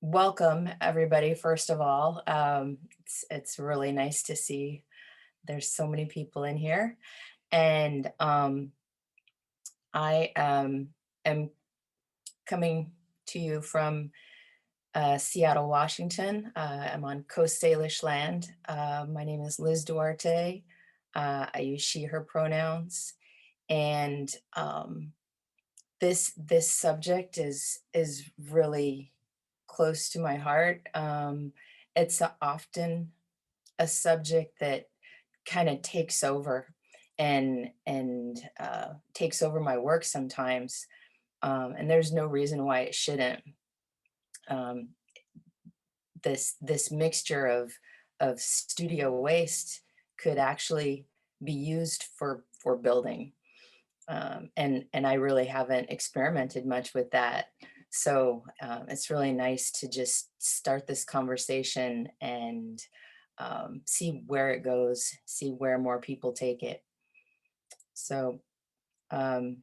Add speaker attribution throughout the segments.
Speaker 1: Welcome, everybody, first of all. It's really nice to see there's so many people in here. And I am coming to you from Seattle, Washington. I'm on Coast Salish land. My name is Liz Duarte. I use she, her pronouns. And this subject is really close to my heart. It's often a subject that kind of takes over and takes over my work sometimes, and there's no reason why it shouldn't. Um, this mixture of studio waste could actually be used for building. And I really haven't experimented much with that. So it's really nice to just start this conversation and see where it goes, see where more people take it. So um,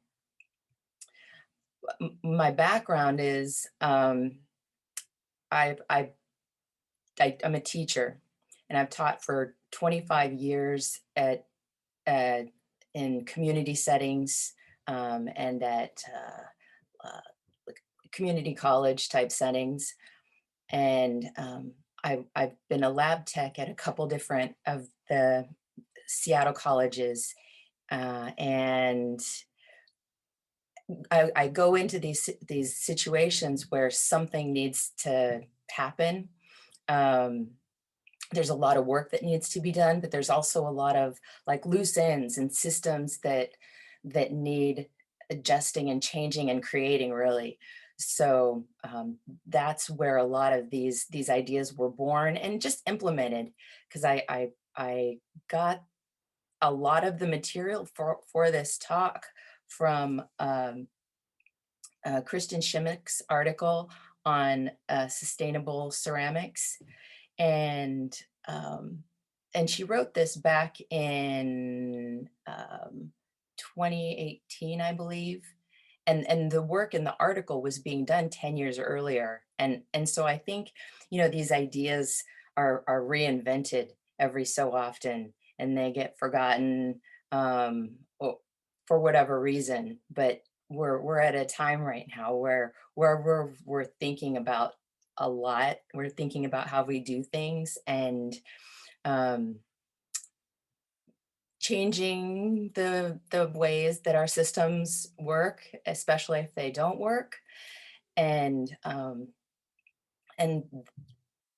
Speaker 1: my background is I, I, I'm a teacher, and I've taught for 25 years at uh, in community settings, and at like community college type settings. And I've been a lab tech at a couple different of the Seattle colleges, and I go into these situations where something needs to happen. Um, there's a lot of work that needs to be done, but there's also a lot of like loose ends and systems that need adjusting and changing and creating, really. So that's where a lot of these ideas were born and just implemented, because I got a lot of the material for this talk from Kristen Shimmick's article on sustainable ceramics, and um, and she wrote this back in 2018, I believe. And the work in the article was being done 10 years earlier. And so I think, these ideas are reinvented every so often, and they get forgotten, for whatever reason. But we're at a time right now where we're thinking about a lot. We're thinking about how we do things, and um, changing the ways that our systems work, especially if they don't work. And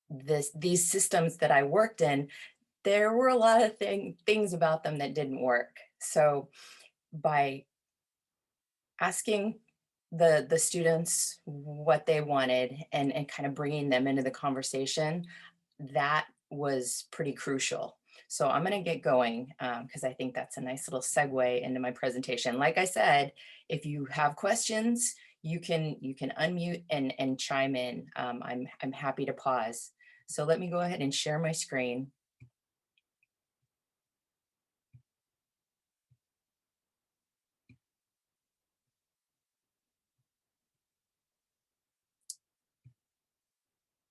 Speaker 1: these systems that I worked in, there were a lot of things about them that didn't work. So by asking the students what they wanted, and kind of bringing them into the conversation, that was pretty crucial. So I'm going to get going, because I think that's a nice little segue into my presentation. Like I said, if you have questions, you can unmute and chime in. I'm happy to pause. So let me go ahead and share my screen.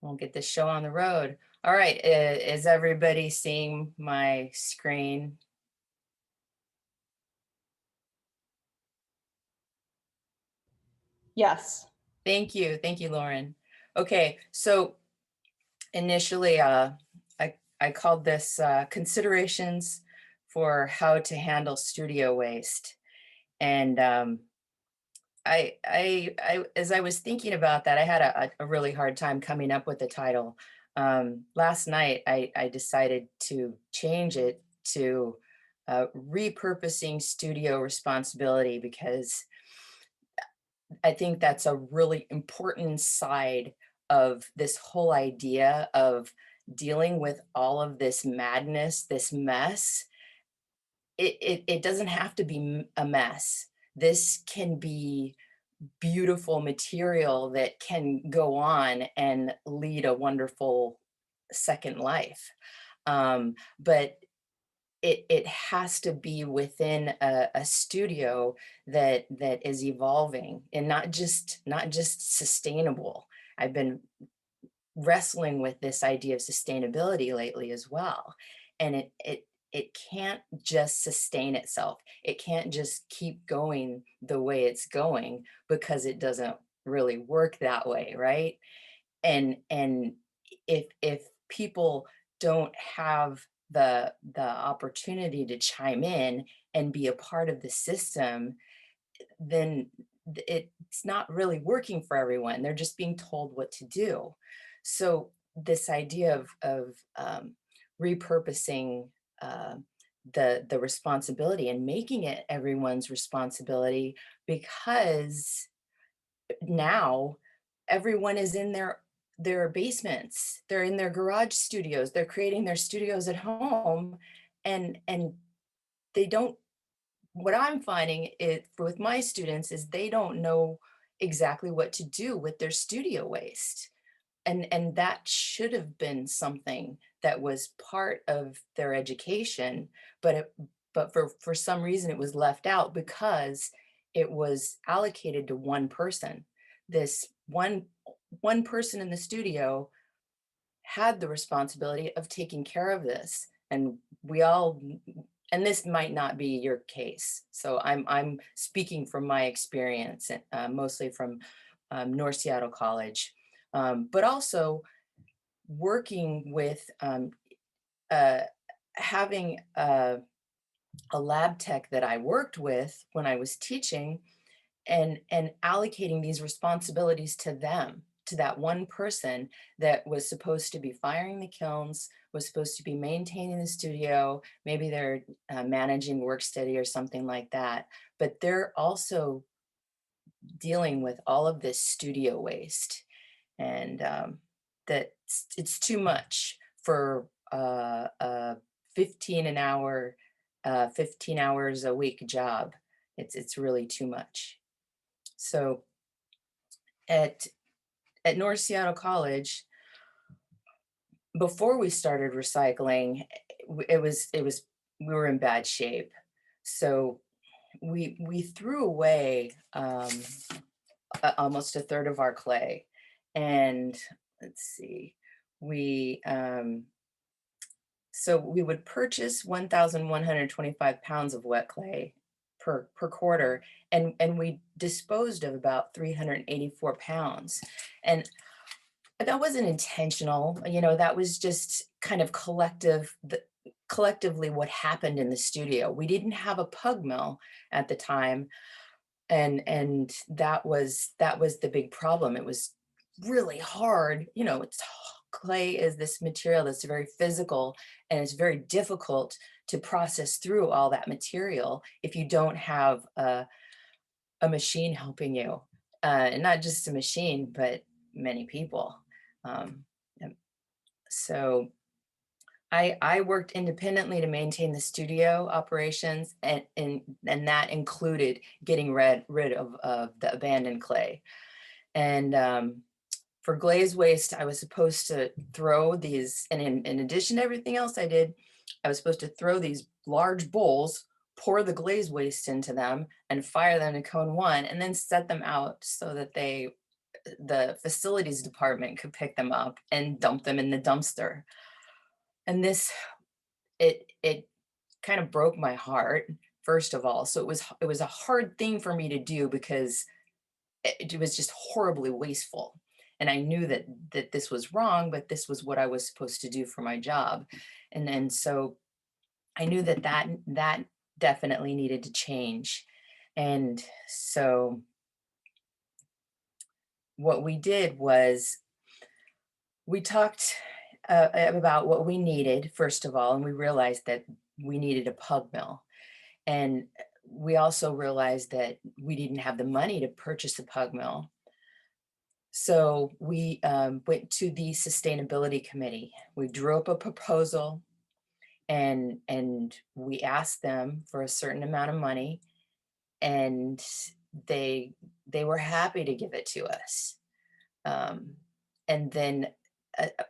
Speaker 1: We'll get this show on the road. All right, is everybody seeing my screen?
Speaker 2: Yes.
Speaker 1: Thank you, Lauren. Okay, so initially, I called this considerations for how to handle studio waste. And as I was thinking about that, I had a really hard time coming up with the title. Last night, I decided to change it to repurposing studio responsibility, because I think that's a really important side of this whole idea of dealing with all of this madness, this mess. It doesn't have to be a mess. This can be beautiful material that can go on and lead a wonderful second life. But it has to be within a studio that is evolving, and not just sustainable. I've been wrestling with this idea of sustainability lately as well. And it can't just sustain itself. It can't just keep going the way it's going because it doesn't really work that way, right? And if people don't have the opportunity to chime in and be a part of the system, then it's not really working for everyone. They're just being told what to do. So this idea of repurposing uh, the responsibility and making it everyone's responsibility, because now everyone is in their basements, they're in their garage studios, they're creating their studios at home, and they don't, what I'm finding it with my students is they don't know exactly what to do with their studio waste. And that should have been something that was part of their education, but for some reason it was left out because it was allocated to one person. This one person in the studio had the responsibility of taking care of this, and we all, and this might not be your case, so I'm speaking from my experience, mostly from North Seattle College, but also working with uh, having a lab tech that I worked with when I was teaching, and allocating these responsibilities to them, to that one person that was supposed to be firing the kilns, was supposed to be maintaining the studio, maybe they're managing work study or something like that, but they're also dealing with all of this studio waste, and that it's too much for a 15 an hour 15 hours a week job. It's really too much. So at at North Seattle College, before we started recycling, it was we were in bad shape. So we threw away almost a third of our clay, and let's see, we so we would purchase 1,125 pounds of wet clay per quarter, and we disposed of about 384 pounds. And that wasn't intentional, that was just kind of collectively what happened in the studio. We didn't have a pug mill at the time, and that was the big problem. It was really hard, clay is this material that's very physical, and it's very difficult to process through all that material if you don't have a machine helping you, and not just a machine, but many people. Um, and so I worked independently to maintain the studio operations, and that included getting rid of the abandoned clay. And for glaze waste, I was supposed to throw these, and in addition to everything else I did, I was supposed to throw these large bowls, pour the glaze waste into them, and fire them to cone one, and then set them out so that the facilities department could pick them up and dump them in the dumpster. And it kind of broke my heart, first of all. So it was a hard thing for me to do because it was just horribly wasteful. And I knew that this was wrong, but this was what I was supposed to do for my job. And so I knew that definitely needed to change. And so what we did was we talked about what we needed, first of all, and we realized that we needed a pug mill. And we also realized that we didn't have the money to purchase a pug mill. So we went to the sustainability committee. We drew up a proposal, and we asked them for a certain amount of money, and they they were happy to give it to us. Um, and then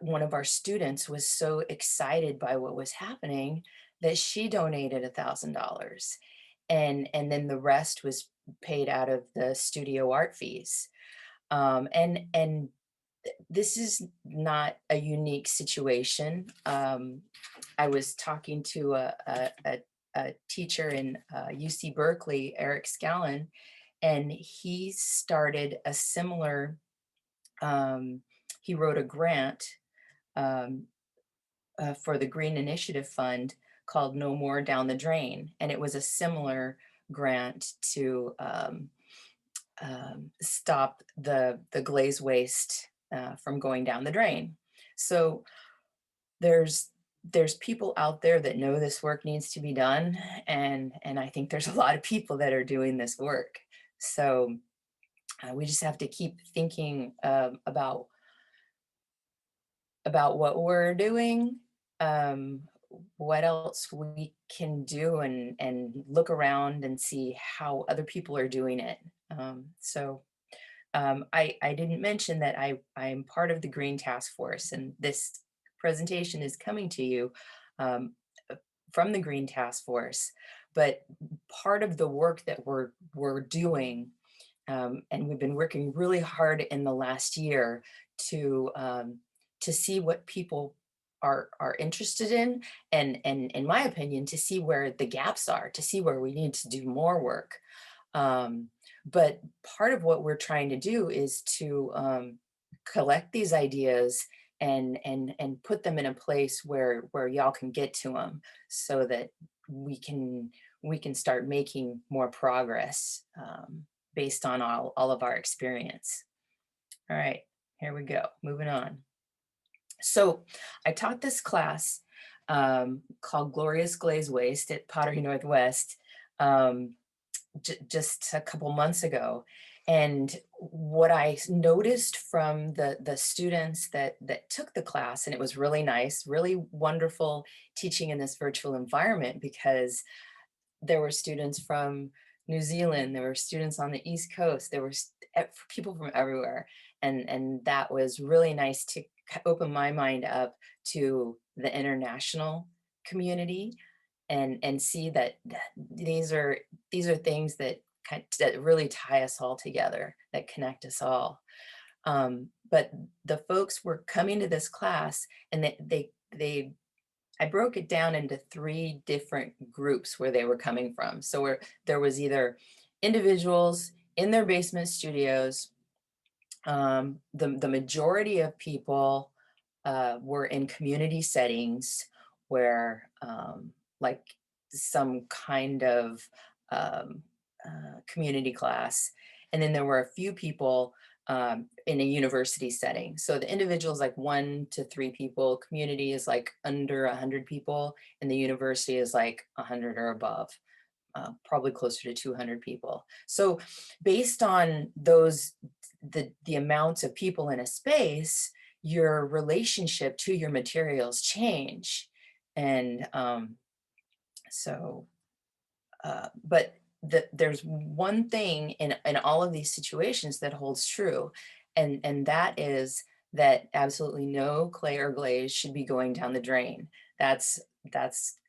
Speaker 1: one of our students was so excited by what was happening that she donated $1,000, and then the rest was paid out of the studio art fees. And This is not a unique situation. I was talking to a teacher in UC Berkeley, Eric Scallon, and he started a similar, um, he wrote a grant um, for the Green Initiative Fund called No More Down the Drain. And it was a similar grant to stop the glaze waste from going down the drain. So there's there's people out there that know this work needs to be done, and I think there's a lot of people that are doing this work. So we just have to keep thinking about what we're doing, um, what else we can do, and look around and see how other people are doing it. I didn't mention that I'm part of the Green Task Force, and this presentation is coming to you um, from the Green Task Force. But part of the work that we're doing, and we've been working really hard in the last year to see what people are interested in, and in my opinion, to see where the gaps are, to see where we need to do more work. Um, but part of what we're trying to do is to collect these ideas and put them in a place where y'all can get to them, so that we can we can start making more progress based on all of our experience. All right, here we go. Moving on. So I taught this class called Glorious Glaze Waste at Pottery Northwest. Um, just a couple months ago. And what I noticed from the students that took the class, and it was really nice, really wonderful teaching in this virtual environment, because there were students from New Zealand, there were students on the East Coast, there were people from everywhere. And that was really nice to open my mind up to the international community, and see that these are things that that really tie us all together, that connect us all. But the folks were coming to this class, and they I broke it down into three different groups where they were coming from. So where there was either individuals in their basement studios. The majority of people were in community settings where, like some kind of um, community class. And then there were a few people in a university setting. So the individual is like 1 to 3 people, community is like under 100 people, and the university is like 100 or above. Probably closer to 200 people. So based on the amounts of people in a space, your relationship to your materials change. And so, but there's one thing in all of these situations that holds true, and that is that absolutely no clay or glaze should be going down the drain. That's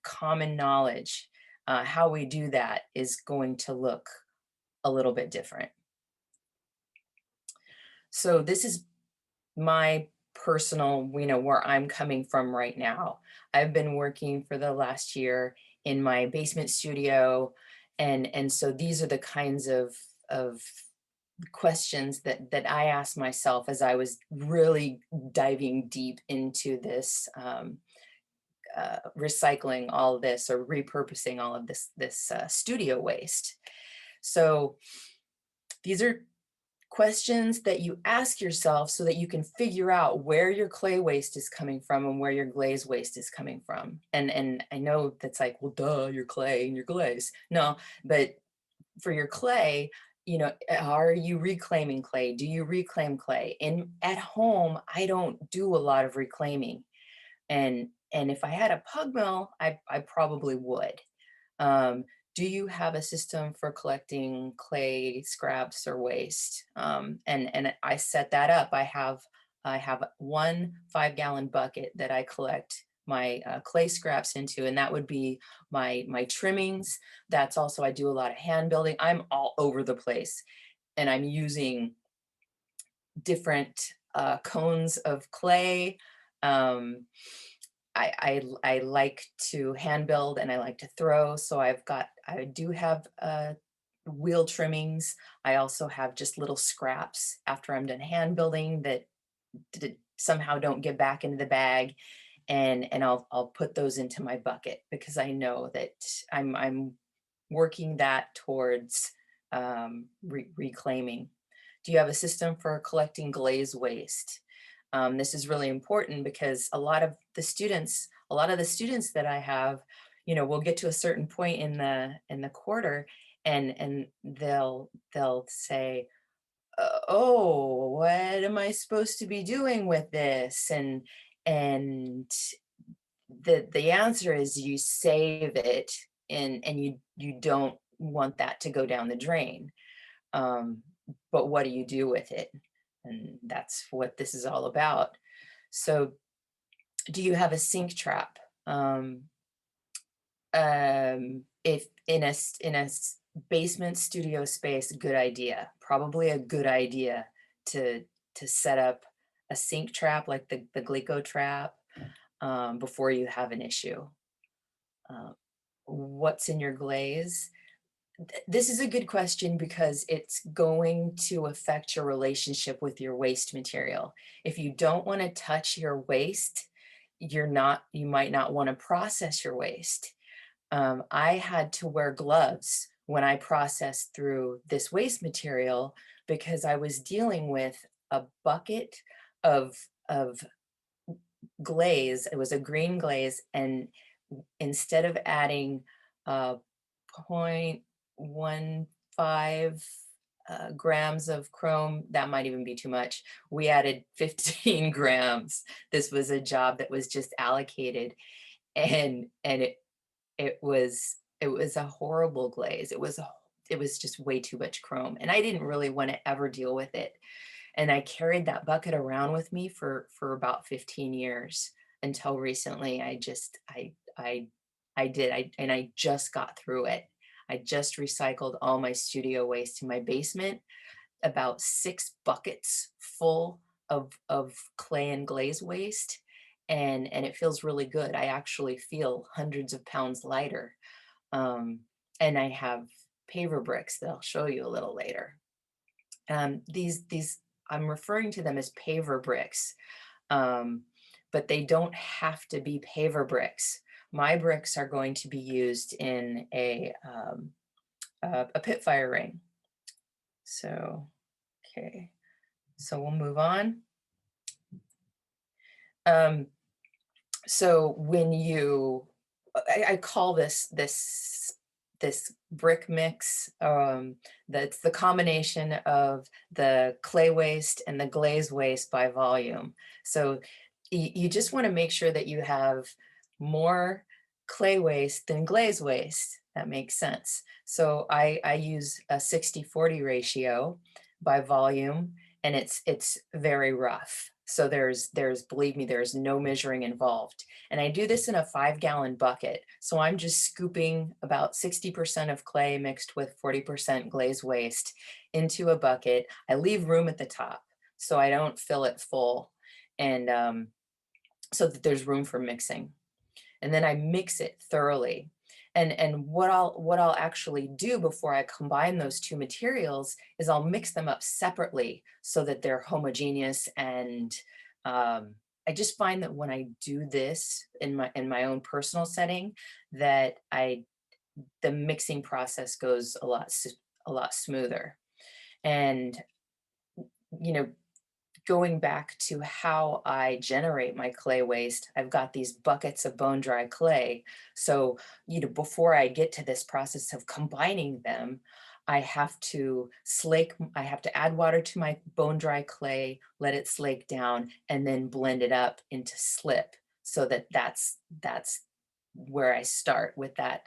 Speaker 1: common knowledge. How we do that is going to look a little bit different. So this is my personal, where I'm coming from right now. I've been working for the last year in my basement studio, and so these are the kinds of questions that I asked myself as I was really diving deep into this, recycling all of this, or repurposing all of this studio waste. So these are questions that you ask yourself so that you can figure out where your clay waste is coming from and where your glaze waste is coming from. And I know that's like, well, duh, your clay and your glaze. No, but for your clay, are you reclaiming clay? Do you reclaim clay? And at home, I don't do a lot of reclaiming. And if I had a pug mill, I probably would. Um, do you have a system for collecting clay scraps or waste? And I set that up. I have 1 5-gallon bucket that I collect my clay scraps into, and that would be my trimmings. That's also, I do a lot of hand building. I'm all over the place, and I'm using different cones of clay. Um, I like to hand build and I like to throw. So I do have wheel trimmings. I also have just little scraps after I'm done hand building that somehow don't get back into the bag. And I'll put those into my bucket because I know that I'm working that towards reclaiming. Do you have a system for collecting glaze waste? This is really important because a lot of the students that I have, will get to a certain point in the quarter, and they'll say, "Oh, what am I supposed to be doing with this?" And the answer is you save it, and you don't want that to go down the drain. Um, but what do you do with it? And that's what this is all about. So, do you have a sink trap? If in basement studio space, good idea. Probably a good idea to set up a sink trap like the Glico trap before you have an issue. Uh, what's in your glaze? This is a good question because it's going to affect your relationship with your waste material. If you don't want to touch your waste, you might not want to process your waste. I had to wear gloves when I processed through this waste material because I was dealing with a bucket of glaze. It was a green glaze, and instead of adding 0.15 grams of chrome, that might even be too much. We added 15 grams. This was a job that was just allocated, and it was a horrible glaze. It was just way too much chrome, and I didn't really want to ever deal with it. And I carried that bucket around with me for about 15 years until recently. I just got through it. I just recycled all my studio waste in my basement, about 6 buckets full of clay and glaze waste, and it feels really good. I actually feel hundreds of pounds lighter. Um, and I have paver bricks that I'll show you a little later. These I'm referring to them as paver bricks, um, but they don't have to be paver bricks. My bricks are going to be used in a pit fire ring. So, okay, so we'll move on. Um, so when you, I call this brick mix. That's the combination of the clay waste and the glaze waste by volume. So you just want to make sure that you have more clay waste than glaze waste. That makes sense. So I use a 60-40 ratio by volume, and it's very rough. So believe me, there's no measuring involved. And I do this in a 5-gallon bucket. So I'm just scooping about 60% of clay mixed with 40% glaze waste into a bucket. I leave room at the top so I don't fill it full, and so that there's room for mixing. And then I mix it thoroughly. And what I'll actually do before I combine those two materials is I'll mix them up separately so that they're homogeneous. And I just find that when I do this in my own personal setting, that the mixing process goes a lot smoother. And you know, going back to how I generate my clay waste, I've got these buckets of bone dry clay. So, before I get to this process of combining them, I have to add water to my bone dry clay, let it slake down, and then blend it up into slip. So that's where I start with that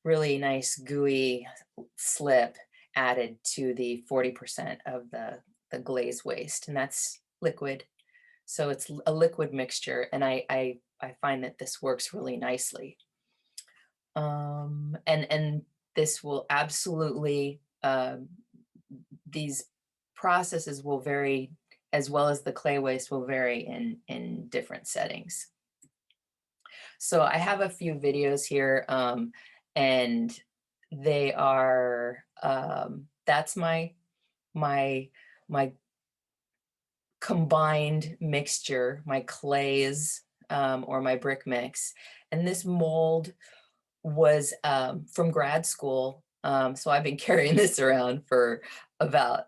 Speaker 1: really nice gooey slip added to the 40% of the glaze waste, and that's liquid. So it's a liquid mixture, and I find that this works really nicely. And this will absolutely these processes will vary as well as the clay waste will vary in different settings. So I have a few videos here, and they are, that's my my combined mixture, my clays, or my brick mix. And this mold was, from grad school. So I've been carrying this around for about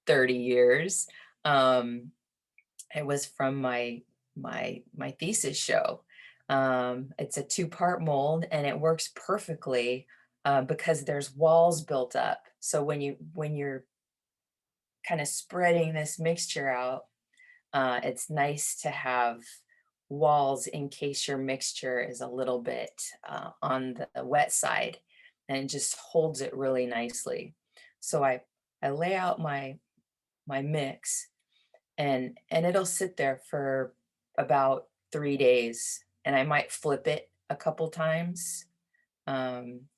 Speaker 1: 30 years. Um, it was from my thesis show. It's a two-part mold, and it works perfectly, because there's walls built up. So when you're kind of spreading this mixture out, it's nice to have walls in case your mixture is a little bit, on the wet side, and it just holds it really nicely. So I lay out my mix, and it'll sit there for about 3 days, and I might flip it a couple times,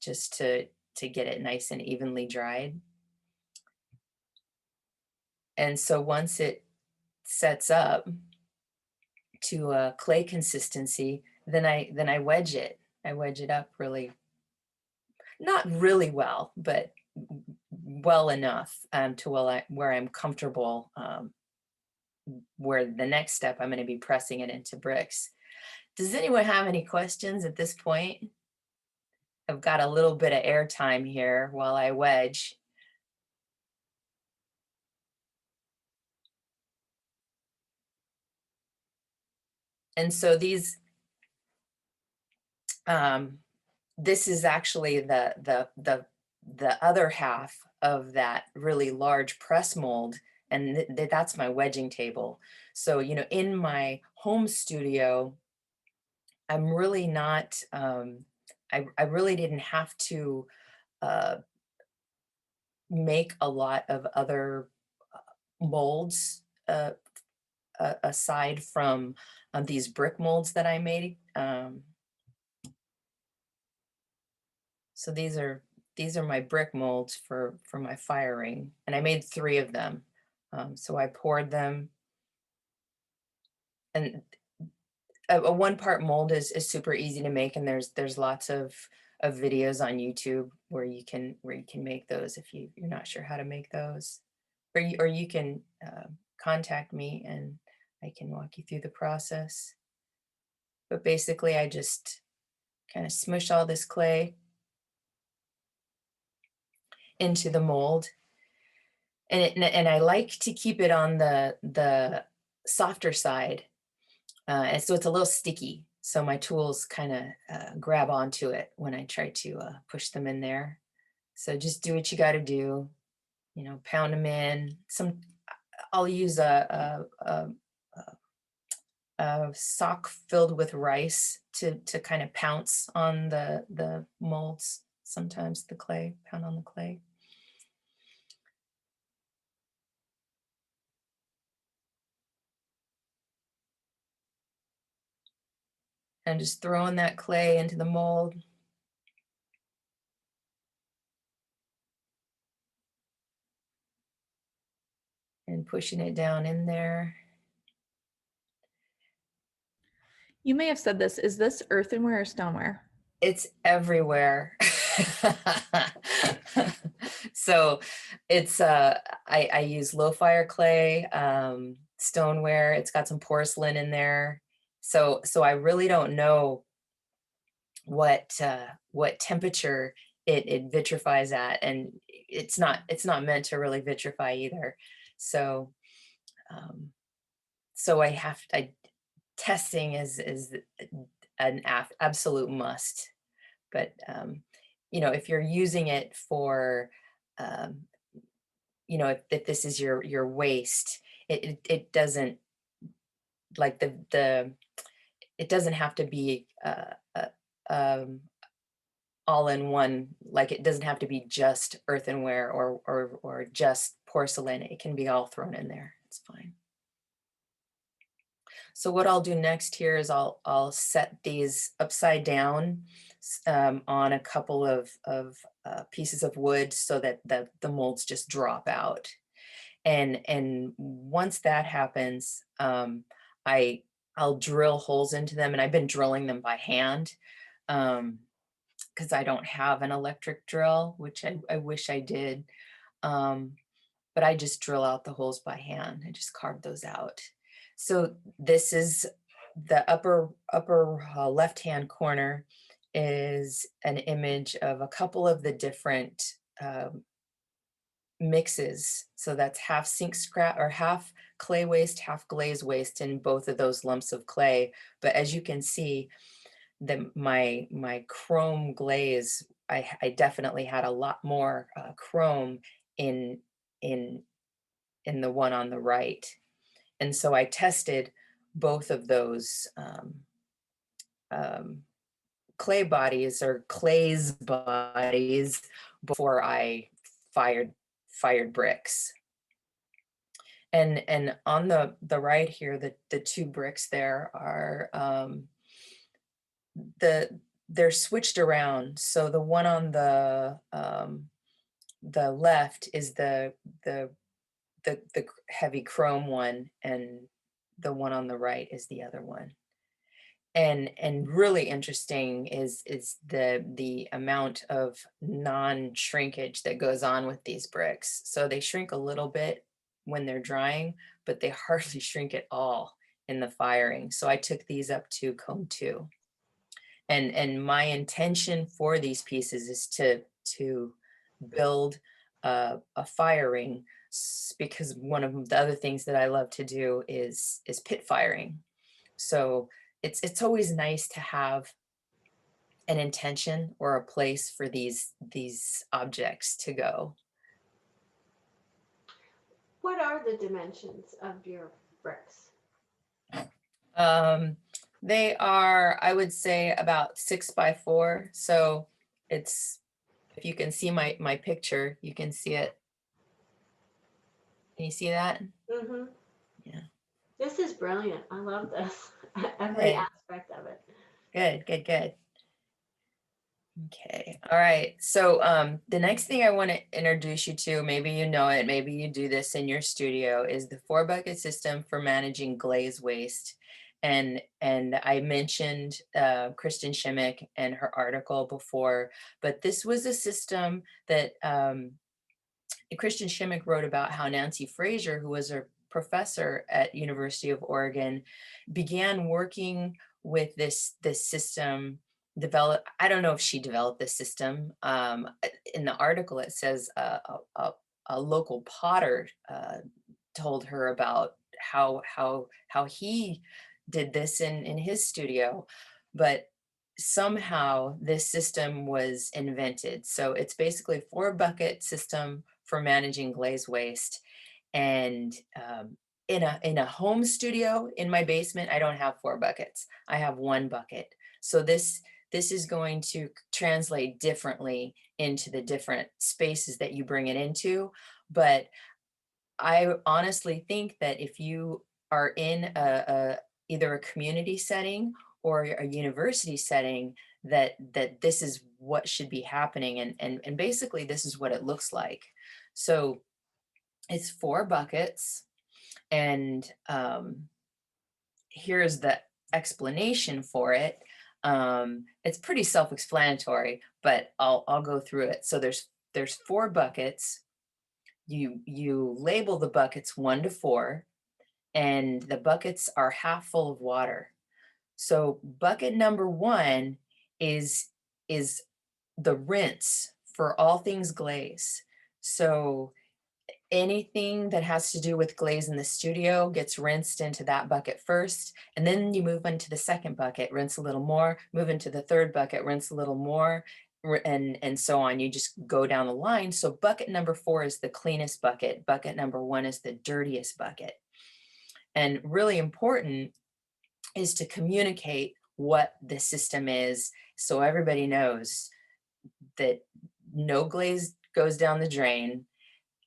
Speaker 1: just to get it nice and evenly dried. And so once it sets up to a clay consistency, then I wedge it. I wedge it up really, not really well, but well enough, to where I'm comfortable, where the next step I'm going to be pressing it into bricks. Does anyone have any questions at this point? I've got a little bit of airtime here while I wedge. And so this is actually the other half of that really large press mold, and that's my wedging table. So, in my home studio, I'm really not, I really didn't have to, uh, make a lot of other, molds, aside from, these brick molds that I made. So these are my brick molds for my firing, and I made 3 of them. So I poured them, and a one-part mold is super easy to make, and there's lots of videos on YouTube where you can make those if you're not sure how to make those. Or you can, contact me, and I can walk you through the process. But basically, I just kinda smush all this clay into the mold, and I like to keep it on the softer side, and so it's a little sticky. So my tools kind of, grab onto it when I try to, push them in there. So just do what you got to do. Pound them in. I'll use a sock filled with rice to kind of pounce on the molds. Sometimes the clay, pound on the clay. And just throwing that clay into the mold. And pushing it down in there.
Speaker 2: You may have said this. Is this earthenware or stoneware?
Speaker 1: It's everywhere. So it's, I use low fire clay, stoneware. It's got some porcelain in there. So I really don't know what temperature it vitrifies at, and it's not meant to really vitrify either. So um, so testing is an absolute must. But if you're using it for, um, if this is your waste, it doesn't, like, the it doesn't have to be, um, all in one. Like, it doesn't have to be just earthenware or just porcelain. It can be all thrown in there. It's fine. So what I'll do next here is I'll set these upside down, on a couple of pieces of wood, so that the molds just drop out. And once that happens, I I'll drill holes into them, and I've been drilling them by hand, because I don't have an electric drill, which I wish I did. Um, but I just drill out the holes by hand. I just carve those out. So this is the upper left-hand corner is an image of a couple of the different um, mixes. So that's half sink scrap or half clay waste, half glaze waste in both of those lumps of clay. But as you can see, my chrome glaze, I definitely had a lot more chrome in in in the one on the right. And so I tested both of those um, clay bodies or clays bodies before I fired fired bricks. And on the right here, the two bricks there are the they're switched around. So the one on the left is the the heavy chrome one, and the one on the right is the other one. And really interesting is the amount of non-shrinkage that goes on with these bricks. So they shrink a little bit when they're drying, but they hardly shrink at all in the firing. So I took these up to cone 2. And my intention for these pieces is to build a fire ring, because one of the other things that I love to do is pit firing. So it's always nice to have an intention or a place for these objects to go.
Speaker 3: What are the dimensions of your bricks?
Speaker 1: Um, they are, I would say, about 6 by 4. So it's, if you can see my picture, you can see it. Can you see that?
Speaker 3: Mm-hmm.
Speaker 1: Yeah.
Speaker 3: This is brilliant. I love this. Every
Speaker 1: Good,
Speaker 3: aspect of it.
Speaker 1: good, good, good. Okay, all right. So the next thing I want to introduce you to, maybe you know it, maybe you do this in your studio, is the 4 bucket system for managing glaze waste. And I mentioned Kristen Shimmick and her article before, but this was a system that Christian Shimmick wrote about how Nancy Fraser, who was a professor at University of Oregon, began working with this system. Develop. I don't know if she developed this system. In the article, it says a local potter told her about how he did this in his studio, but somehow this system was invented. So it's basically a 4 bucket system for managing glaze waste. And in a home studio in my basement, I don't have 4 buckets. I have 1 bucket. So this is going to translate differently into the different spaces that you bring it into. But I honestly think that if you are in either a community setting or a university setting, that this is what should be happening, and basically this is what it looks like. So it's 4 buckets, and here's the explanation for it. It's pretty self-explanatory, but I'll go through it. So there's 4 buckets. You label the buckets 1 to 4, and the buckets are half full of water. So bucket number 1 is is the rinse for all things glaze. So anything that has to do with glaze in the studio gets rinsed into that bucket first, and then you move into the second bucket, rinse a little more, move into the third bucket, rinse a little more, and so on. You just go down the line. So bucket number 4 is the cleanest bucket. Bucket number 1 is the dirtiest bucket. And really important is to communicate what the system is, so everybody knows that no glaze goes down the drain,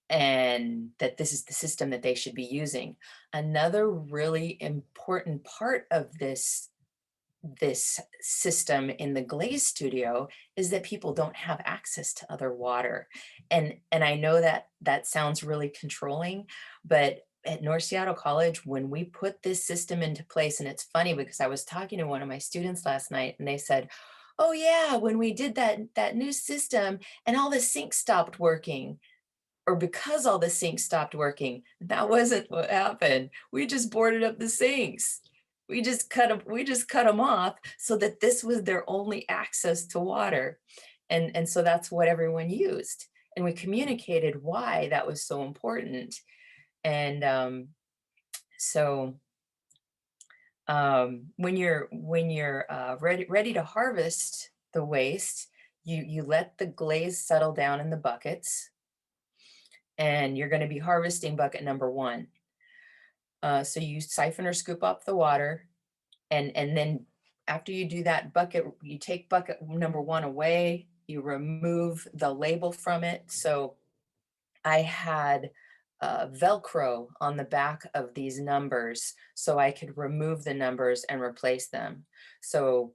Speaker 1: and that this is the system that they should be using. Another really important part of this this system in the glaze studio is that people don't have access to other water. And I know that that sounds really controlling, but at North Seattle College, when we put this system into place, and it's funny because I was talking to one of my students last night and they said, "Oh yeah, when we did that new system and all the sinks stopped working." Or because all the sinks stopped working. That wasn't what happened. We just boarded up the sinks. We just cut them off so that this was their only access to water. And so that's what everyone used. And we communicated why that was so important. And so when you're ready to harvest the waste, you let the glaze settle down in the buckets, and you're going to be harvesting bucket number one. So you siphon or scoop up the water, and then after you do that bucket, you take bucket number one away, you remove the label from it. So I had Velcro on the back of these numbers so I could remove the numbers and replace them. So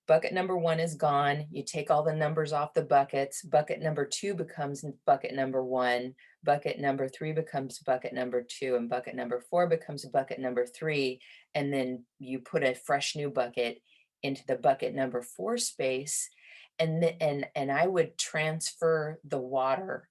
Speaker 1: bucket number one is gone. You take all the numbers off the buckets. Bucket number two becomes bucket number one. Bucket number three becomes bucket number two. And bucket number four becomes bucket number three. And then you put a fresh new bucket into the bucket number four space. And I would transfer the water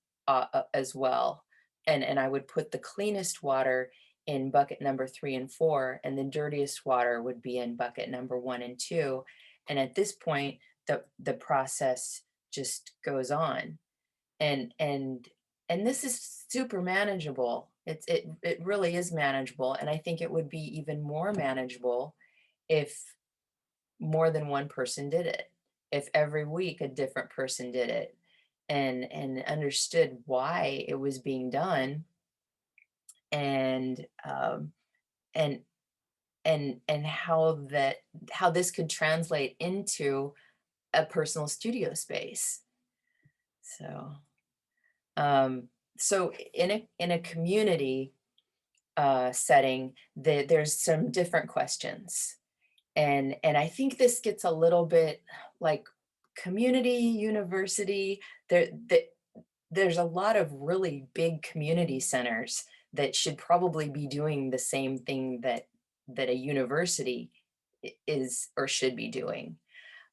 Speaker 1: as well. And I would put the cleanest water in bucket number three and four, and the dirtiest water would be in bucket number one and two. And at this point, the process just goes on. And this is super manageable. It really is manageable. And I think it would be even more manageable if more than one person did it. If every week a different person did it and understood why it was being done, and and and how this could translate into a personal studio space. So so in a community setting, there's some different questions, and I think this gets a little bit like community university. There's a lot of really big community centers that should probably be doing the same thing that a university is or should be doing.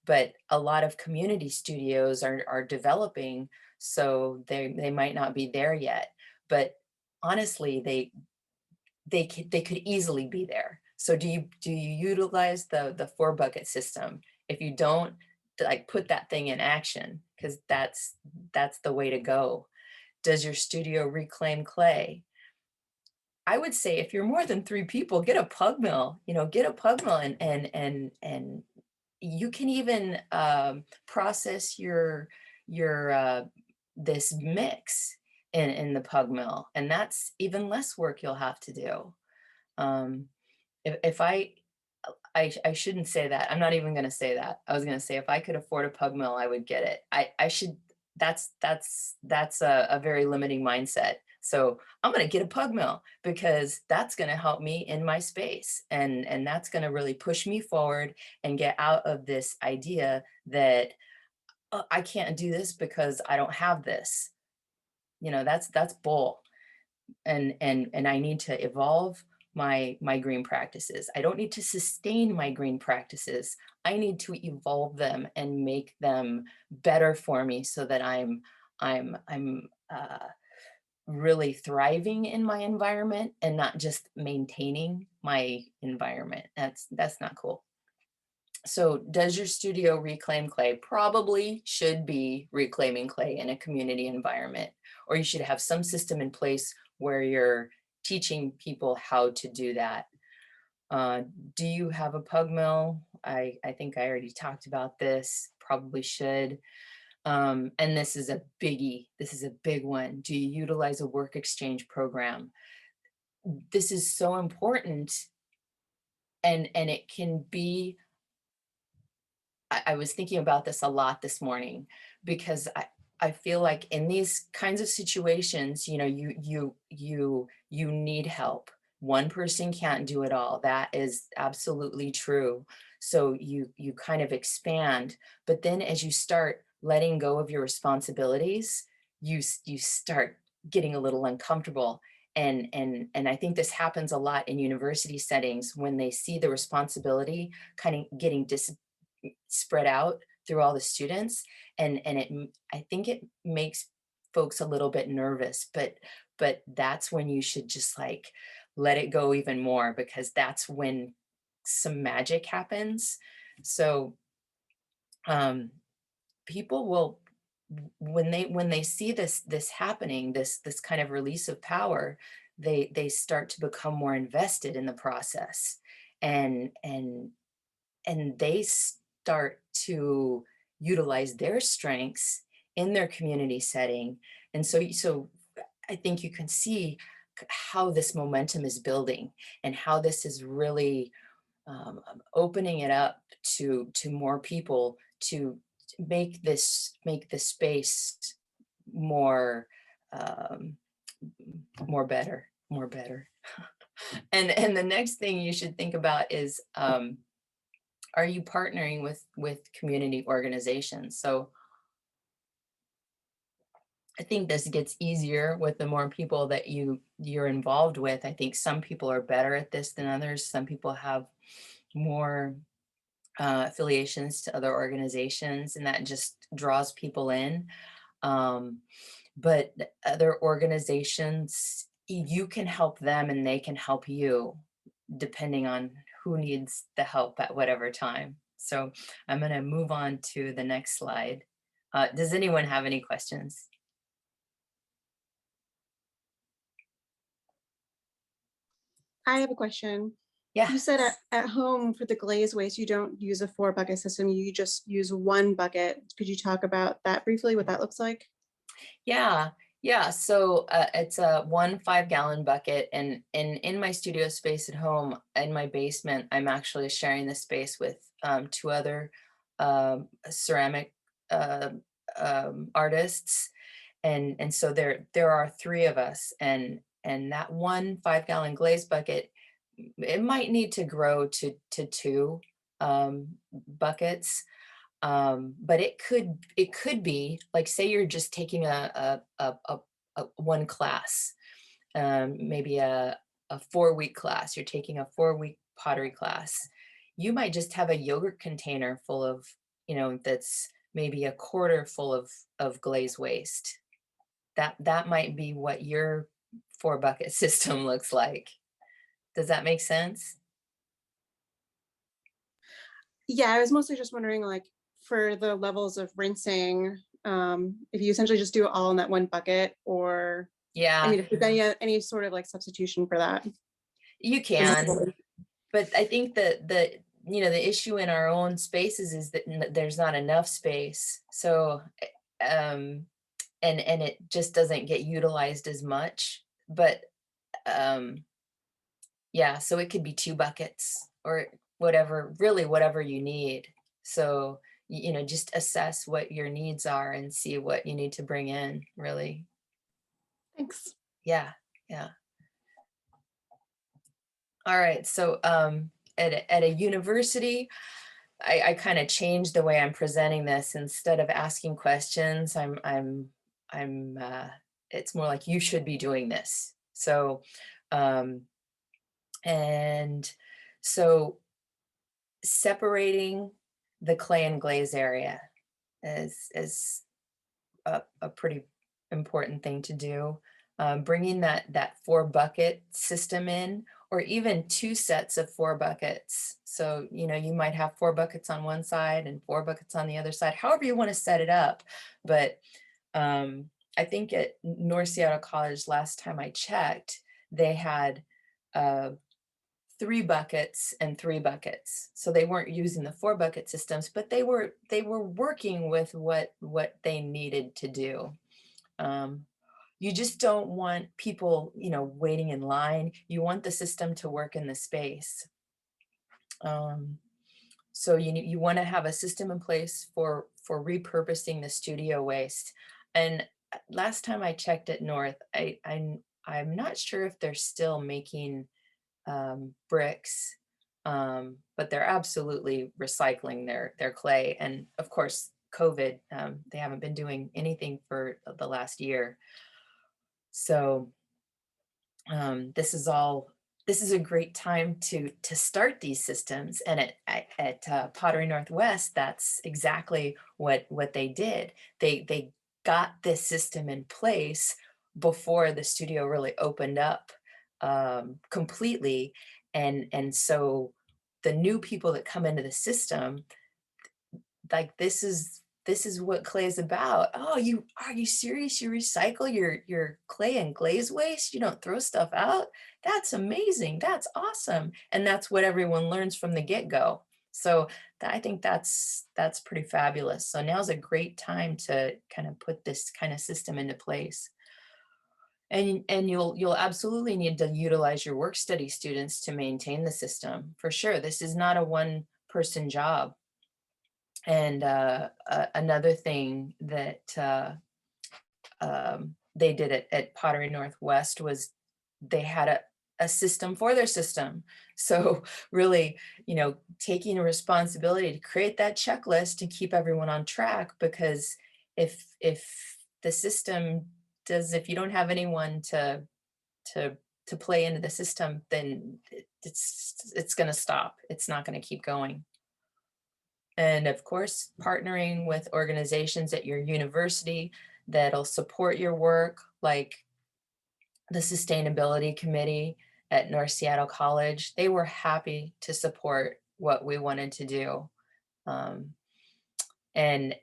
Speaker 1: But a lot of community studios are developing, so they might not be there yet. But honestly, they could easily be there. So do you utilize the four bucket system? If you don't, like, put that thing in action, because that's the way to go. Does your studio reclaim clay? I would say if you're more than three people, get a pug mill. Get a pug mill, and you can even process your this mix in the pug mill, and that's even less work you'll have to do. Um, if I shouldn't say that. I'm not even going to say that. I was going to say if I could afford a pug mill, I would get it. I should. That's a very limiting mindset. So I'm going to get a pug mill because that's going to help me in my space, and that's going to really push me forward and get out of this idea that, "Oh, I can't do this because I don't have this." That's bull. And I need to evolve my green practices. I don't need to sustain my green practices. I need to evolve them and make them better for me so that I'm really thriving in my environment and not just maintaining my environment. That's not cool. So does your studio reclaim clay? Probably should be reclaiming clay in a community environment, or you should have some system in place where you're teaching people how to do that. Uh, do you have a pug mill? I think I already talked about this, probably should. And this is a biggie. This is a big one. Do you utilize a work exchange program? This is so important, and it can be. I was thinking about this a lot this morning because I feel like in these kinds of situations, you need help. one person can't do it all. That is absolutely true. So you kind of expand, but then as you start letting go of your responsibilities, you start getting a little uncomfortable. And I think this happens a lot in university settings when they see the responsibility kind of getting spread out through all the students, I think it makes folks a little bit nervous, but that's when you should just like let it go even more, because that's when some magic happens. So um people will, when they see this happening, this kind of release of power, they start to become more invested in the process, and they start to utilize their strengths in their community setting. And so I think you can see how this momentum is building, and how this is really opening it up to more people to make this space more um, more better. And the next thing you should think about is, are you partnering with community organizations? So I think this gets easier with the more people that you're involved with. I think some people are better at this than others. Some people have more affiliations to other organizations, and that just draws people in. Um, but other organizations, you can help them and they can help you, depending on who needs the help at whatever time. So I'm going to move on to the next slide. Does anyone have any questions?
Speaker 4: I have a question.
Speaker 1: Yeah.
Speaker 4: You said at home for the glaze waste, you don't use a 4-bucket system, you just use 1 bucket. Could you talk about that briefly, what that looks like?
Speaker 1: Yeah, yeah. So it's a 1 5-gallon bucket, and in my studio space at home, in my basement, I'm actually sharing the space with 2 other ceramic uh, artists, and so there are 3 of us, and that 1 5-gallon glaze bucket, it might need to grow to 2 buckets, but it could be like, say you're just taking a one class, maybe a 4-week class. You're taking a 4-week pottery class. You might just have a yogurt container full of, that's maybe a quarter full of glaze waste. That might be what your 4-bucket system looks like. Does that make sense?
Speaker 4: Yeah, I was mostly just wondering, like, for the levels of rinsing, if you essentially just do it all in that 1 bucket, or, I
Speaker 1: Yeah,
Speaker 4: mean, if there's any sort of like substitution for that.
Speaker 1: you can. But I think that the issue in our own spaces is that there's not enough space. So um and it just doesn't get utilized as much. But um yeah, so it could be 2 buckets, or whatever, really whatever you need. So just assess what your needs are and see what you need to bring in, really.
Speaker 4: Thanks.
Speaker 1: Yeah, yeah. All right. So at a university, I kind of changed the way I'm presenting this. Instead of asking questions, I'm it's more like, you should be doing this. So um and so separating the clay and glaze area is a pretty important thing to do. Bringing that 4-bucket system in, or even 2 sets of 4 buckets. So you might have 4 buckets on one side and 4 buckets on the other side, however you want to set it up. But I think at North Seattle College, last time I checked, they had uh, 3 buckets and 3 buckets. So they weren't using the 4-bucket systems, but they were working with what they needed to do. Um, you just don't want people, waiting in line. You want the system to work in the space. Um, so you want to have a system in place for repurposing the studio waste. And last time I checked at North, I'm not sure if they're still making bricks, but they're absolutely recycling their clay. And of course, COVID, they haven't been doing anything for the last year. So this is a great time to start these systems. And at Pottery Northwest, that's exactly what they did. They got this system in place before the studio really opened up completely, and so the new people that come into the system, like, this is what clay is about. Oh, you are you serious? You recycle your clay and glaze waste? You don't throw stuff out? That's amazing. That's awesome. And that's what everyone learns from the get-go. So I think that's pretty fabulous. So now's a great time to kind of put this kind of system into place. And you'll absolutely need to utilize your work study students to maintain the system for sure. This is not a one person job. And another thing that they did at Pottery Northwest was they had a system for their system. So really, taking a responsibility to create that checklist to keep everyone on track, because if the system if you don't have anyone to to play into the system, then it's going to stop. It's not going to keep going. And of course, partnering with organizations at your university that'll support your work, like the Sustainability Committee at North Seattle College. They were happy to support what we wanted to do, um, and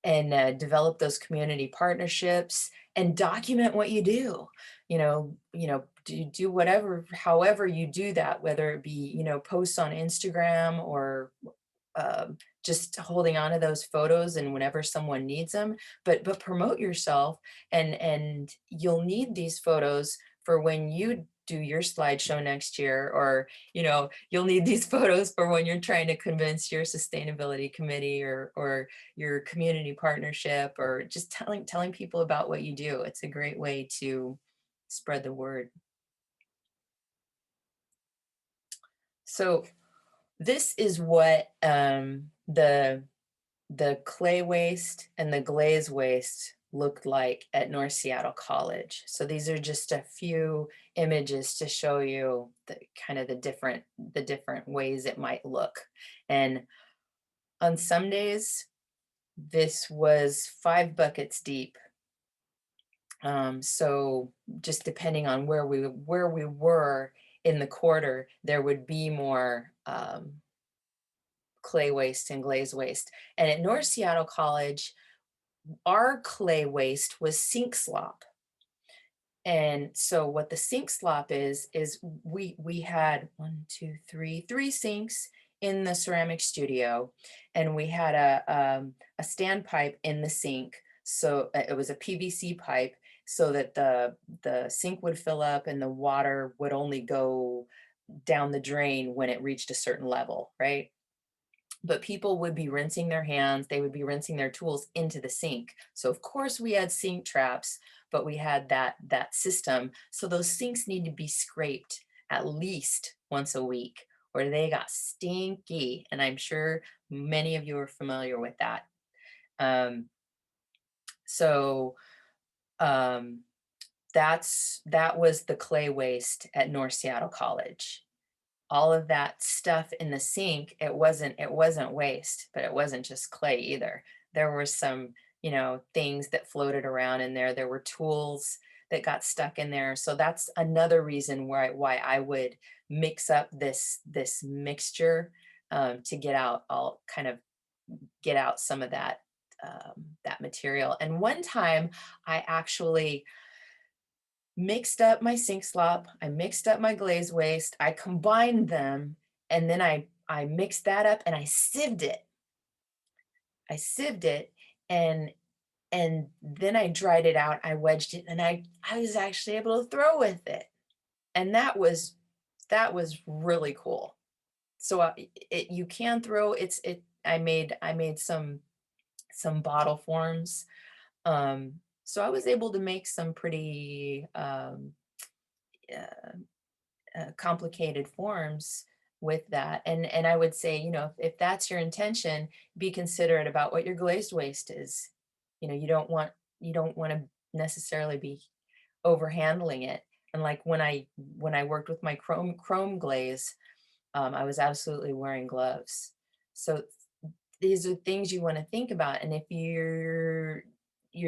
Speaker 1: develop those community partnerships and document what you do. Do whatever, however you do that, whether it be posts on Instagram or just holding on to those photos and whenever someone needs them, but promote yourself, and you'll need these photos for when you do your slideshow next year, or you'll need these photos for when you're trying to convince your sustainability committee or your community partnership, or just telling people about what you do. It's a great way to spread the word. So this is what the clay waste and the glaze waste looked like at North Seattle College. So these are just a few images to show you the kind of the different ways it might look. And on some days, this was 5 buckets deep. So just depending on where we were in the quarter, there would be more clay waste and glaze waste. And at North Seattle College, our clay waste was sink slop. And so what the sink slop is we had three sinks in the ceramic studio, and we had a standpipe in the sink. So it was a PVC pipe, so that the sink would fill up and the water would only go down the drain when it reached a certain level, right? But people would be rinsing their hands, they would be rinsing their tools into the sink. So of course we had sink traps, but we had that system. So those sinks need to be scraped at least once a week, or they got stinky. And I'm sure many of you are familiar with that. Um, so um, that was the clay waste at North Seattle College. All of that stuff in the sink, it wasn't waste, but it wasn't just clay either. There were some things that floated around in there. There were tools that got stuck in there. So that's another reason why I would mix up this mixture, to get out some of that material. And one time I actually mixed up my sink slop, I mixed up my glaze waste, I combined them, and then I mixed that up and I sieved it. I sieved it, and then I dried it out, I wedged it, and I was actually able to throw with it. And that was really cool. So you can throw I made some bottle forms. So I was able to make some pretty complicated forms with that. And I would say, if that's your intention, be considerate about what your glazed waste is. You don't want to necessarily be over handling it. And like when I worked with my chrome glaze, I was absolutely wearing gloves. So these are things you want to think about. And if you're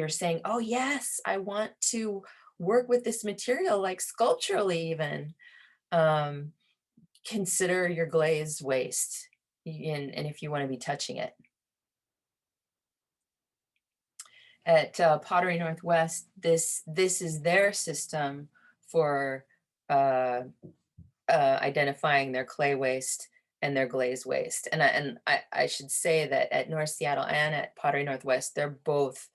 Speaker 1: saying, oh yes, I want to work with this material, like sculpturally even, um, consider your glazed waste, and if you want to be touching it. At Pottery Northwest, this is their system for uh, identifying their clay waste and their glazed waste. And I should say that at North Seattle and at Pottery Northwest, they're both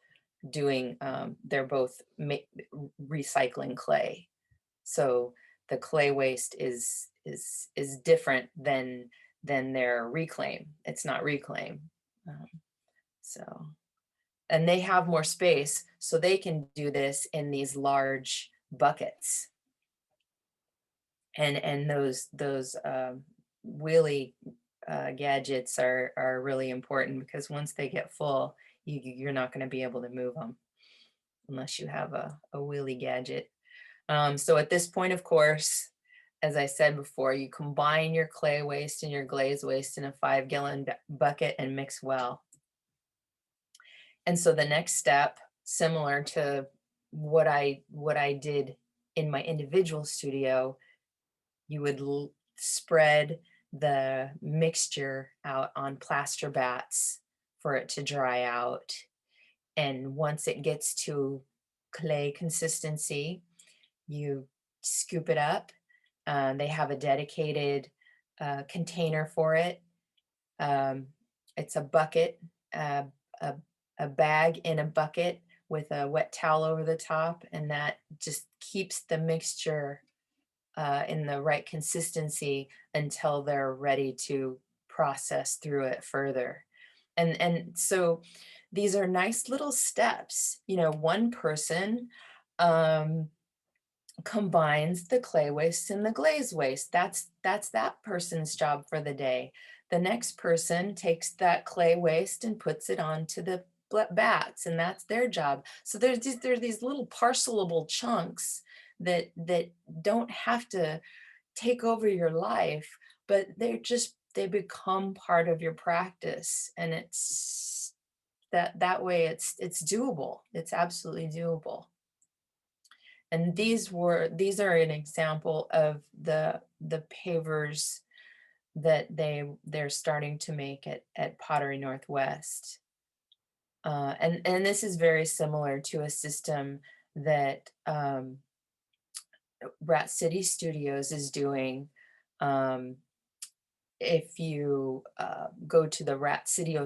Speaker 1: recycling clay. So the clay waste is different than their reclaim. It's not reclaim. Um, so, and they have more space, so they can do this in these large buckets. And those wheelie gadgets are really important, because once they get full, you're not going to be able to move them unless you have a wheelie gadget. So at this point, of course, as I said before, you combine your clay waste and your glaze waste in a 5-gallon bucket and mix well. And so the next step, similar to what I did in my individual studio, you would spread the mixture out on plaster bats for it to dry out. And once it gets to clay consistency, you scoop it up. They have a dedicated container for it. It's a bucket, uh, a, a bag in a bucket with a wet towel over the top, and that just keeps the mixture in the right consistency until they're ready to process through it further. And so these are nice little steps. One person combines the clay waste and the glaze waste. That's that person's job for the day. The next person takes that clay waste and puts it onto the bats, and that's their job. So there's these little parcelable chunks that don't have to take over your life, but they become part of your practice, and it's that way it's doable. It's absolutely doable. And these are an example of the pavers that they're starting to make at Pottery Northwest. And this is very similar to a system that Rat City Studios is doing. If you go to the Rat City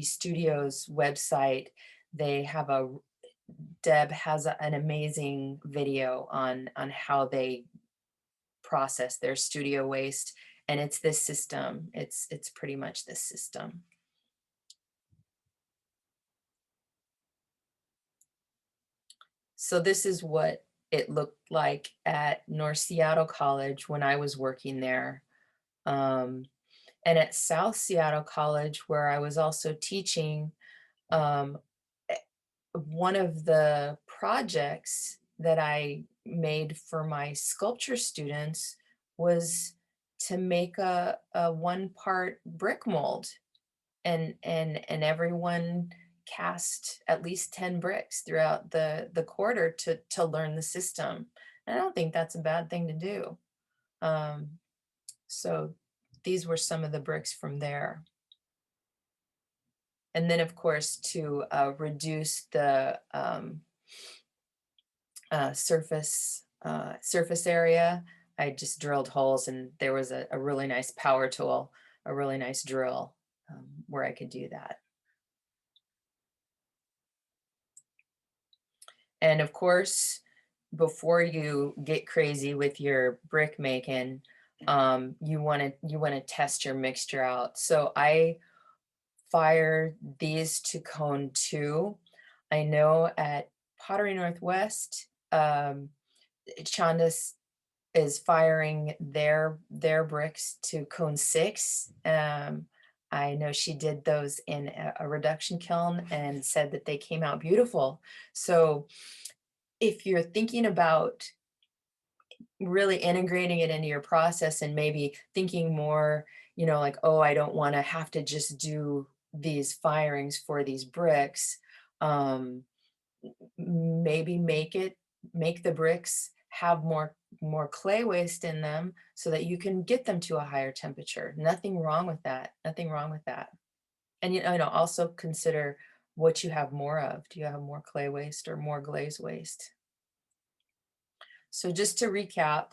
Speaker 1: Studios website, they have Deb has an amazing video on how they process their studio waste, and it's this system. It's pretty much this system. So this is what it looked like at North Seattle College when I was working there. And at South Seattle College, where I was also teaching, one of the projects that I made for my sculpture students was to make a 1-part brick mold, and everyone cast at least 10 bricks throughout the quarter to learn the system. And I don't think that's a bad thing to do. So these were some of the bricks from there. And then, of course, to reduce the surface area, I just drilled holes, and there was a really nice power tool, a really nice drill, where I could do that. And of course, before you get crazy with your brick making, you want to test your mixture out. So I fire these to cone 2. I know at Pottery Northwest, Chanda's is firing their bricks to cone 6. I know she did those in a reduction kiln and said that they came out beautiful. So if you're thinking about really integrating it into your process and maybe thinking more, like, oh, I don't want to have to just do these firings for these bricks. Um, Maybe make the bricks have more clay waste in them so that you can get them to a higher temperature. Nothing wrong with that. Nothing wrong with that. And also consider what you have more of. Do you have more clay waste or more glaze waste? So just to recap,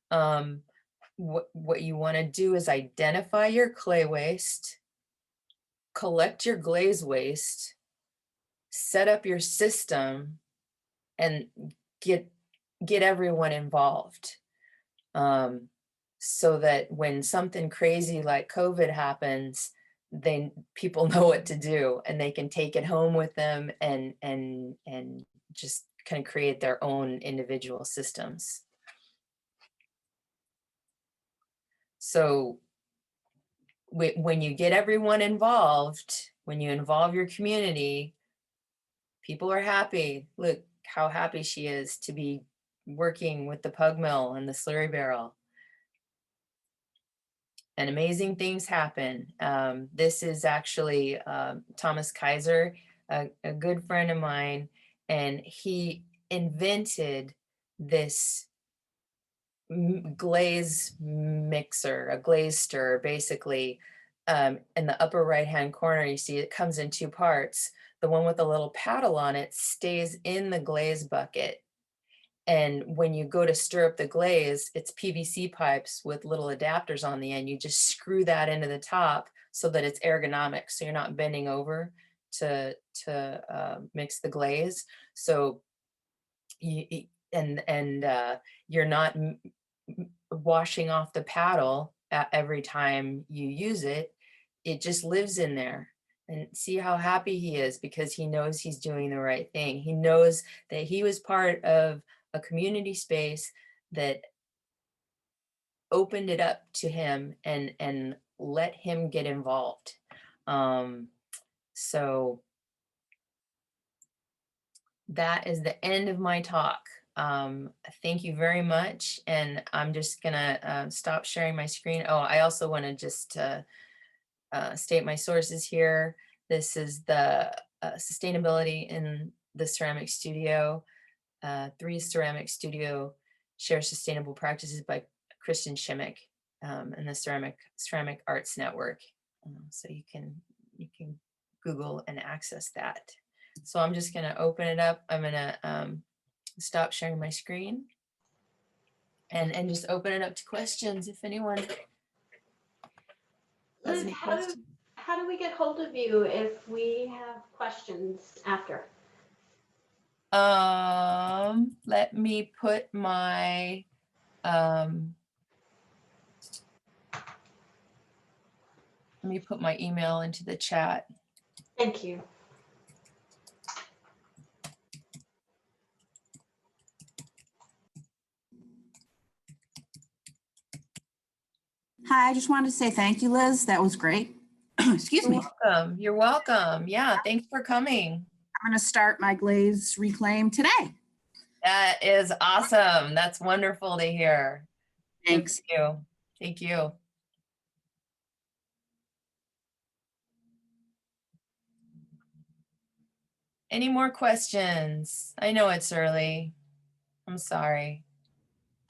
Speaker 1: um, what you want to do is identify your clay waste, collect your glaze waste, set up your system, and get everyone involved, so that when something crazy like COVID happens, then people know what to do and they can take it home with them and just kind of create their own individual systems. So when you get everyone involved, when you involve your community, people are happy. Look how happy she is to be working with the pug mill and the slurry barrel. And amazing things happen. This is actually Thomas Kaiser, a good friend of mine, and he invented this glaze mixer, a glaze stirrer, basically. In the upper right-hand corner, you see it comes in 2 parts. The one with the little paddle on it stays in the glaze bucket. And when you go to stir up the glaze, it's PVC pipes with little adapters on the end. You just screw that into the top so that it's ergonomic. So you're not bending over to mix the glaze. So you you're not washing off the paddle every time you use it. It just lives in there. And see how happy he is because he knows he's doing the right thing. He knows that he was part of a community space that opened it up to him and let him get involved. So that is the end of my talk. Thank you very much. And I'm just gonna stop sharing my screen. Oh, I also want to just state my sources here. This is the sustainability in the ceramic studio. 3 Ceramic Studio Share Sustainable Practices by Kristen Shimmick, and the Ceramic Arts Network. So you can Google and access that. So I'm just going to open it up. I'm going to stop sharing my screen and just open it up to questions if anyone has
Speaker 3: Liz,
Speaker 1: any questions.
Speaker 3: how do we get hold of you if we have questions after?
Speaker 1: Let me put my email into the chat.
Speaker 3: Thank you.
Speaker 5: Hi, I just wanted to say thank you, Liz. That was great. Excuse me.
Speaker 1: Welcome. You're welcome. Yeah, thanks for coming.
Speaker 5: I'm going to start my glaze reclaim today.
Speaker 1: That is awesome. That's wonderful to hear.
Speaker 5: Thanks.
Speaker 1: Thank you. Thank you. Any more questions? I know it's early. I'm sorry.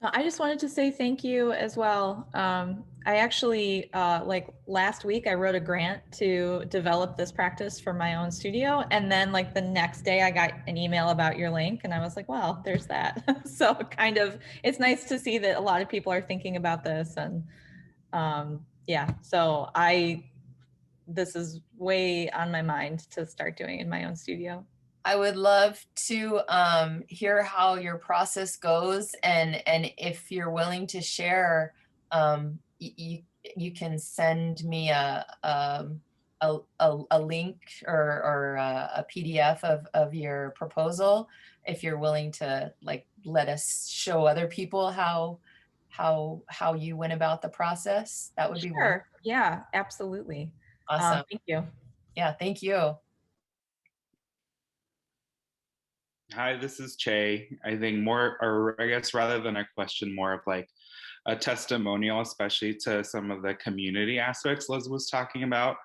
Speaker 2: I just wanted to say thank you as well. I actually, like last week, I wrote a grant to develop this practice for my own studio. And then like the next day I got an email about your link and I was like, well, there's that. So kind of, it's nice to see that a lot of people are thinking about this. And yeah, so this is way on my mind to start doing in my own studio.
Speaker 1: I would love to hear how your process goes, and if you're willing to share, you can send me a link or a PDF of your proposal if you're willing to like let us show other people how how you went about the process, that would be wonderful.
Speaker 2: Sure. Yeah, absolutely.
Speaker 1: Awesome.
Speaker 2: Thank you.
Speaker 1: Yeah, thank you.
Speaker 6: Hi, this is Che. I think more, or I guess rather than a question, more of like a testimonial, especially to some of the community aspects Liz was talking about.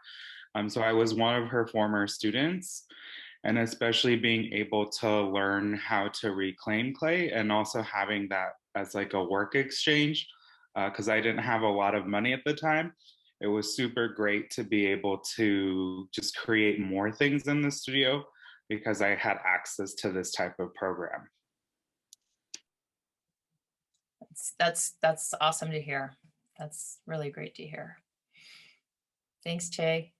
Speaker 6: So I was one of her former students, and especially being able to learn how to reclaim clay and also having that as like a work exchange, because I didn't have a lot of money at the time. It was super great to be able to just create more things in the studio because I had access to this type of program.
Speaker 1: That's awesome to hear. That's really great to hear. Thanks, Che.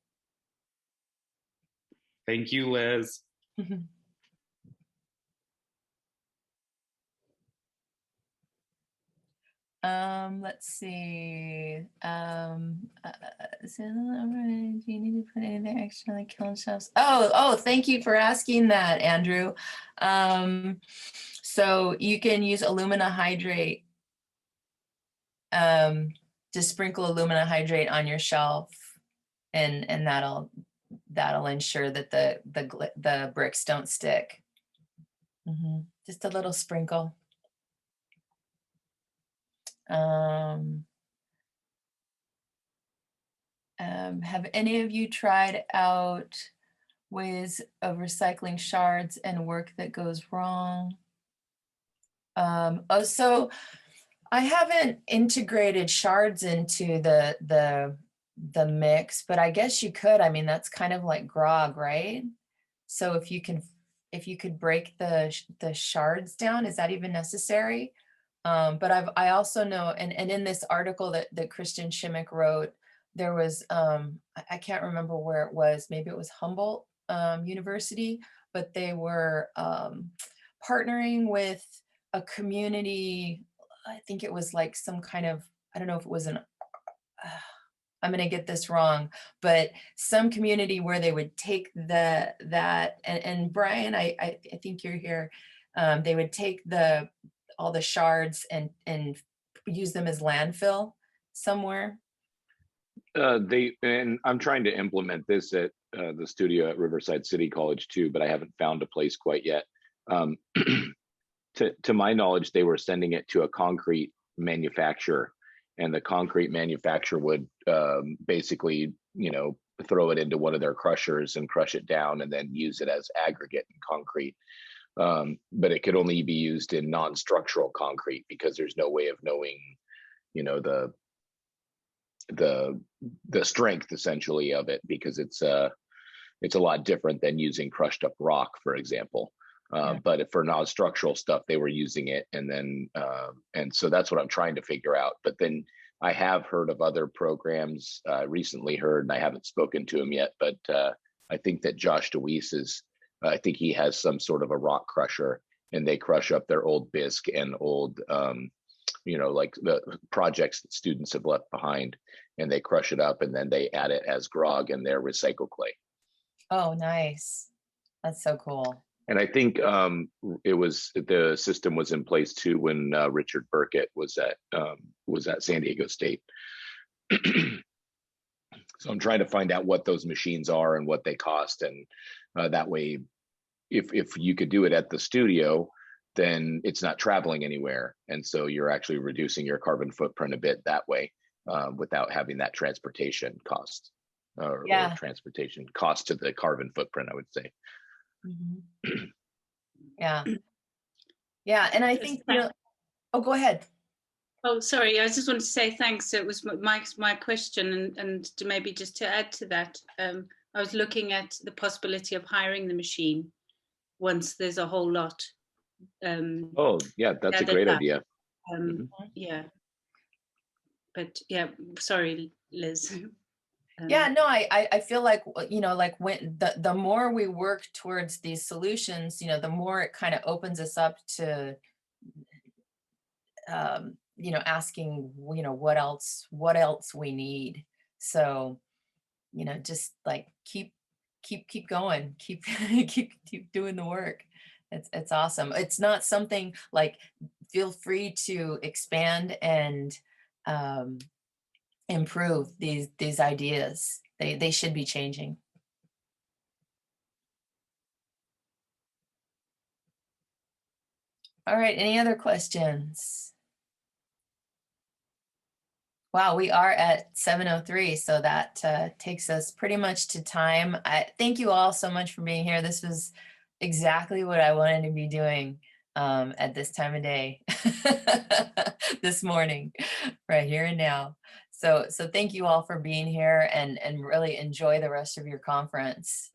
Speaker 6: Thank you, Liz.
Speaker 1: Let's see. So do you need to put anything extra like kiln shelves? Oh, thank you for asking that, Andrew. So you can use alumina hydrate, to sprinkle alumina hydrate on your shelf, and that'll ensure that the bricks don't stick. Just a little sprinkle. Have any of you tried out ways of recycling shards and work that goes wrong? So I haven't integrated shards into the mix, but I guess you could. I mean, that's kind of like grog, right? So if you could break the shards down, is that even necessary? But I also know, and in this article that Christian Schimmick wrote, there was, I can't remember where it was, maybe it was Humboldt University, but they were partnering with a community. I think it was like some kind of, I don't know if it was I'm going to get this wrong, but some community where they would take that, and Brian, I think you're here, they would take all the shards and use them as landfill somewhere.
Speaker 7: And I'm trying to implement this at the studio at Riverside City College too, but I haven't found a place quite yet. To my knowledge, they were sending it to a concrete manufacturer, and the concrete manufacturer would basically, throw it into one of their crushers and crush it down and then use it as aggregate in concrete. But it could only be used in non-structural concrete because there's no way of knowing, the strength essentially of it, because it's a lot different than using crushed up rock, for example. But for non-structural stuff, they were using it, and so that's what I'm trying to figure out. But then I have heard of other programs. Recently heard, and I haven't spoken to him yet, but I think that Josh DeWeese is. I think he has some sort of a rock crusher, and they crush up their old bisque and old, like the projects that students have left behind, and they crush it up, and then they add it as grog in their recycle clay.
Speaker 1: Oh, nice. That's so cool.
Speaker 7: And I think the system was in place too when Richard Burkett was at San Diego State. So I'm trying to find out what those machines are and what they cost, and that way, if you could do it at the studio, then it's not traveling anywhere, and so you're actually reducing your carbon footprint a bit that way, without having that transportation cost, or transportation cost to the carbon footprint, I would say.
Speaker 1: Yeah. And I think, oh, go ahead.
Speaker 8: Oh, sorry. I just wanted to say thanks. It was my question, and to maybe just to add to that, I was looking at the possibility of hiring the machine once there's a whole lot.
Speaker 7: Oh, yeah, that's a great idea.
Speaker 8: Yeah. But yeah, sorry, Liz.
Speaker 1: Yeah, no, I feel like, like when the more we work towards these solutions, the more it kind of opens us up to, asking, what else we need. So, just like keep going, keep doing the work. It's awesome. It's not something like feel free to expand and improve these ideas. They should be changing. All right, any other questions? Wow, we are at 7:03, so that takes us pretty much to time. I thank you all so much for being here. This was exactly what I wanted to be doing at this time of day, this morning, right here and now. So thank you all for being here, and really enjoy the rest of your conference.